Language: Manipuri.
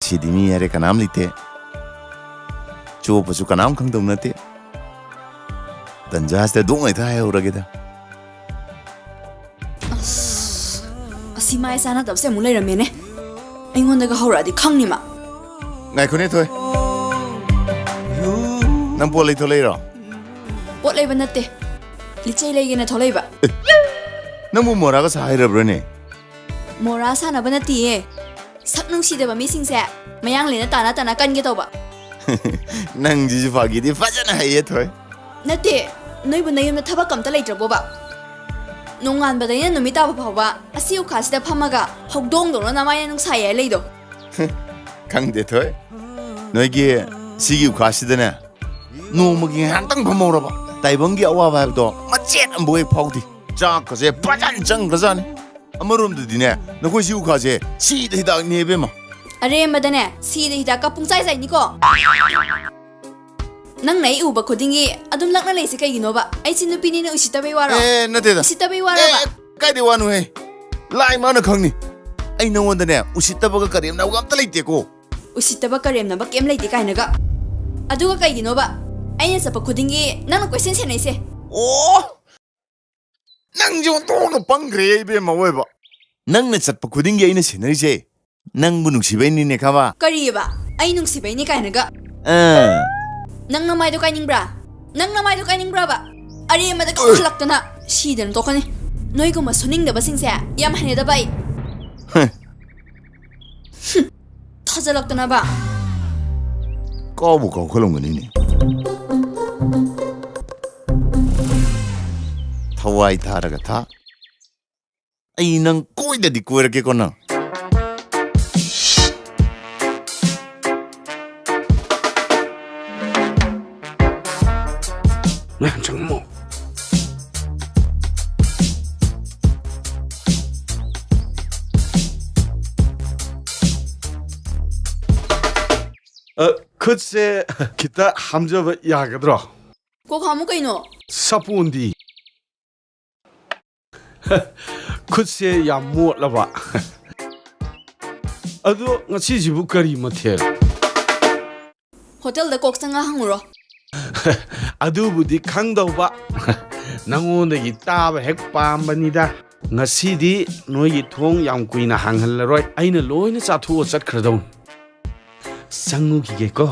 시디미 야레 까남 리테 쪼버주 까남 캉동 나테 단자스테 동아이 타해 오라게다 아시마에 사나 답세 몰래 이러면네 앵원데가 하우라디 캉니마 나이코네 토이 난 폴레이 토레이로 뽀 레이바 나테 리체이 레이게네 토레이바 너무 뭐라고 사이러브러네 모라 사나바 나티에 삭능시데바 미싱세 마양레나 따나 깐게 도바 난 지지 파기디 파잖아 하이에 토이 나테 너희부 나이음나 타박 감타 레이트러보바 농안바다이나 누미 따바 파바 아시우 카시다 파마가 혹동동로 나마야 능사예 레이도 강대 토이 너에게 시기 과시드네 노무기 한땅 파먹으러봐 다이번기 아와바 해도 마쨉 안 보이 파우디 짝거세 빠잔 짱거자네 아무름드디네 너고 시우 가세 시드 히닥 네베마 아레엠바다네 시데 히다카 뿡짜이짜이니코 năng nãy ủ bậc khổ tinh nghi, adum lắc nó lấy cái gì nó vậy? Ai xin nó pinin nó usita bay qua rồi. 에 나대다 Usita bay qua rồi vậy? cái điều anh ơi lại mà nó không nè anh nông dân này usita bao cái điểm nào gặp tới lấy cô Usita ba karem na ba kem lấy cái này cả. Adu cái gì nó vậy? Ai nhận sắp bậc khổ tinh nghi, năng nó question xem này xem. 오 năng 좀 또는 빵 그래 입에 먹어야 봐 năng này sắp quyết định cái này xin nói gì năng muốn nuôi bên này kawa Cái gì vậy? Ai nung si bay ni cái này cả. Nang namay do kaning bra. Nang namay do kaning bra ba. Ari ma da ko khalak na. Si den to kani. Noi ko ma suning da ba sing sa. Yam hane da bai. Thajalak na ba. có một câu khơi cái này thawai thara cái tha ai năng coi đã đi coi cái con nào 난 정모 글쎄 기타 함저버 야가더라 Ko khamu kai no. 사부온디 글쎄 야무라바 아도 ngasi jibu kari mathel Hotel da kok sanga hanguro. 아두부디 칸다우바 낭원데기 따바 핵밤바니다 ngasi디 노이 통 양꾸이나 항할러로이 아이나 로이나 짜투어 zatkhradon 상우기게거